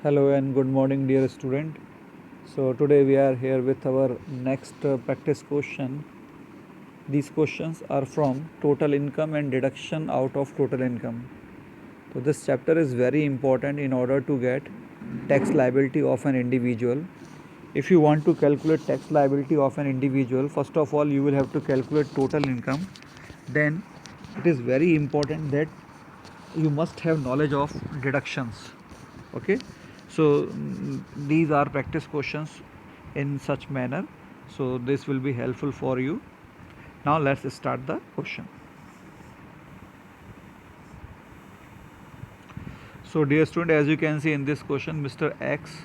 Hello and good morning, dear student. So today we are here with our next practice question. These questions are from total income and deduction out of total income. So this chapter is very important in order to get tax liability of an individual. If you want to calculate tax liability of an individual, first of all you will have to calculate total income. Then it is very important that you must have knowledge of deductions. Okay, so these are practice questions in such manner, so this will be helpful for you. Now let's start the question. So dear student, as you can see in this question, Mr. X,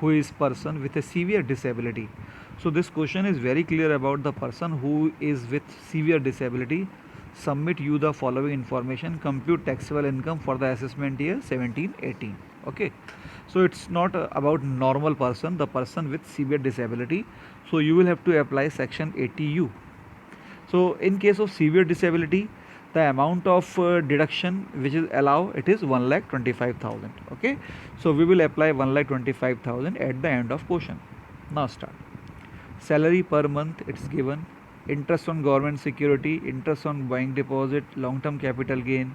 who is person with a severe disability. So this question is very clear about the person who is with severe disability. Submit you the following information. Compute taxable income for the assessment year 17-18. Okay. So it's not about normal person, the person with severe disability. So you will have to apply section 80U. So in case of severe disability, the amount of deduction which is allowed, it is 1,25,000. Okay, so we will apply 1,25,000 at the end of question. Now start. Salary per month, it's given. Interest on government security, interest on bank deposit, long term capital gain,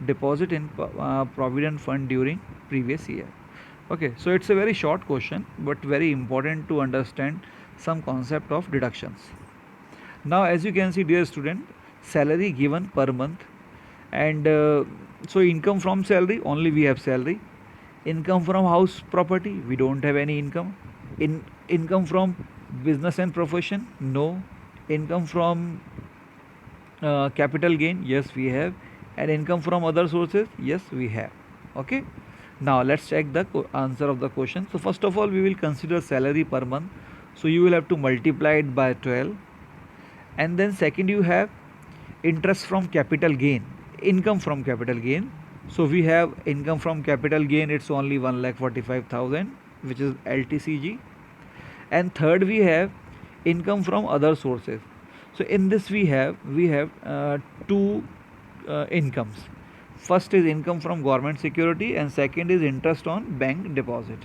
deposit in provident fund during previous year. Okay, so it's a very short question but very important to understand some concept of deductions. Now as you can see, dear student, salary given per month, and so income from salary, only we have salary. Income from house property, we don't have any income. Income from business and profession, no. Income from capital gain, yes we have. And income from other sources, yes we have. Okay, now let's check the answer of the question. So first of all we will consider salary per month, so you will have to multiply it by 12. And then second, you have interest from capital gain, income from capital gain. So we have income from capital gain, it's only 1,45,000, which is LTCG. And third, we have income from other sources. So in this we have two incomes. First is income from government security, and second is interest on bank deposit.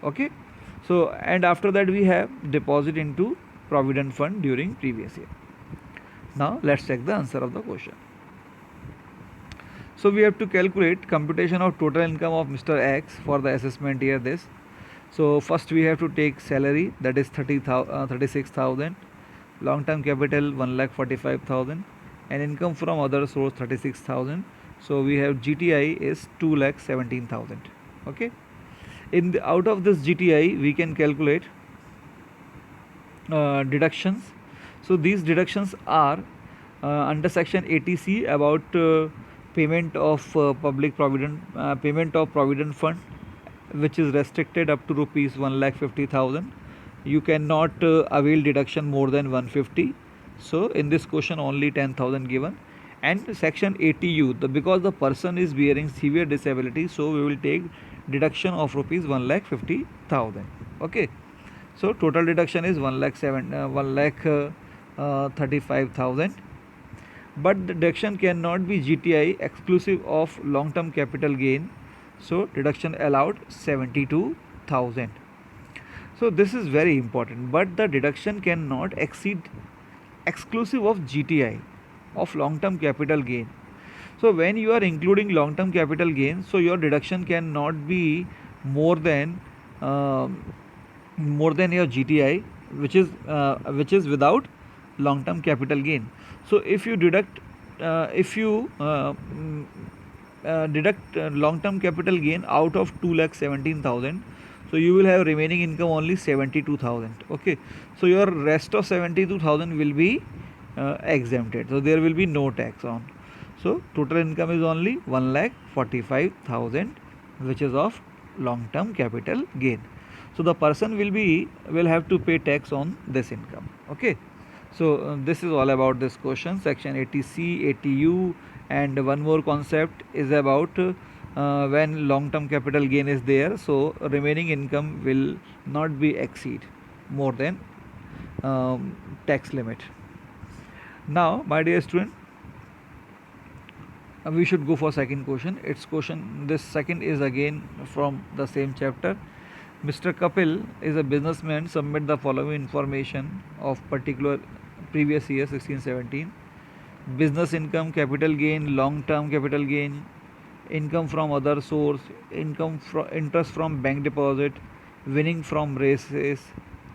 Okay, so and after that we have deposit into provident fund during previous year. Now let's check the answer of the question. So we have to calculate computation of total income of Mr. X for the assessment year this. So first we have to take salary, that is 36,000, long term capital 1,45,000, and income from other source 36,000. So we have GTI is 2,17,000. Okay, out of this GTI we can calculate deductions. So these deductions are under section 80C about payment of public provident payment of provident fund, which is restricted up to rupees 1,50,000. You cannot avail deduction more than 150. So in this question only 10,000 given. And section 80U, because the person is bearing severe disability, so we will take deduction of rupees 1,50,000. Okay, so total deduction is 1,35,000. But the deduction cannot be GTI exclusive of long term capital gain. So deduction allowed 72,000. So this is very important. But the deduction cannot exceed exclusive of GTI of long term capital gain. So when you are including long term capital gain, so your deduction cannot be more than your GTI, which is without long term capital gain. So if you deduct long term capital gain out of 2,17,000, so you will have remaining income only 72,000. Okay, so your rest of 72,000 will be exempted, so there will be no tax on. So total income is only 1,45,000, which is of long term capital gain. So the person will have to pay tax on this income. Okay, so this is all about this question, section 80C, 80U. And one more concept is about when long term capital gain is there, so remaining income will not be exceed more than tax limit. Now my dear student, We should go for second question. Its question, this second is again from the same chapter. Mr. Kapil is a businessman. Submit the following information of particular previous year 16-17. Business income, capital gain, long term capital gain, income from other source, income from interest from bank deposit, winning from races,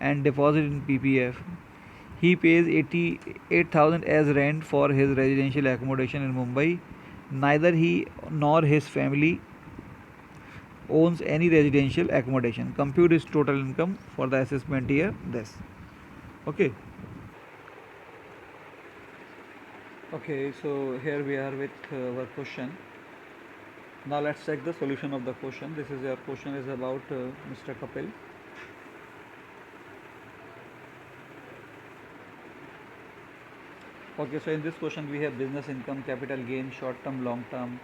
and deposit in PPF. He pays 88,000 as rent for his residential accommodation in Mumbai. Neither he nor his family owns any residential accommodation. Compute his total income for the assessment year. This. Okay. Okay. So here we are with our question. Now let's check the solution of the question. This is your question is about Mr. Kapil. Okay, so in this question we have business income, capital gain, short term, long term,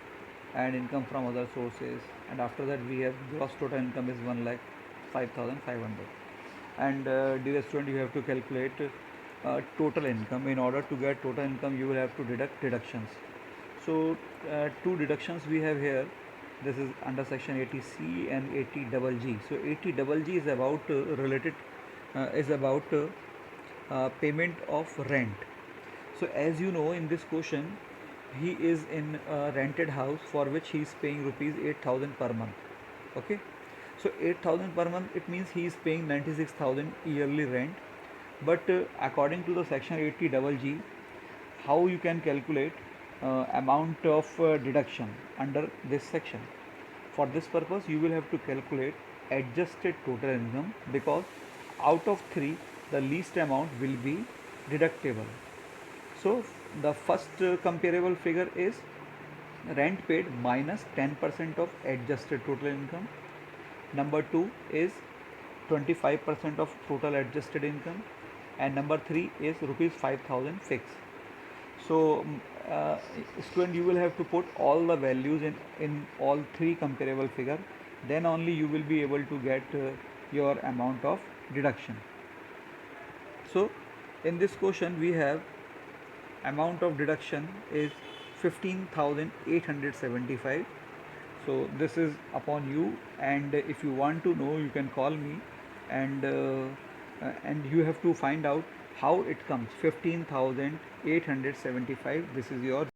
and income from other sources. And after that we have gross total income is 1,05,500. And dear student, you have to calculate total income. In order to get total income, you will have to deduct deductions. So two deductions we have here. This is under section 80C and 80 double G. So 80 double G is about payment of rent. So as you know, in this question, he is in a rented house for which he is paying rupees 8,000 per month. Okay, so 8,000 per month, it means he is paying 96,000 yearly rent. But according to the section 80 double G, how you can calculate amount of deduction under this section? For this purpose, you will have to calculate adjusted total income, because out of three, the least amount will be deductible. So the first comparable figure is rent paid minus 10% of adjusted total income. Number two is 25% of total adjusted income, and number three is rupees 5,000 fixed. So student, you will have to put all the values in all three comparable figure. Then only you will be able to get your amount of deduction. So in this question we have amount of deduction is 15,875. So this is upon you, and if you want to know, you can call me, and you have to find out how it comes 15,875. This is your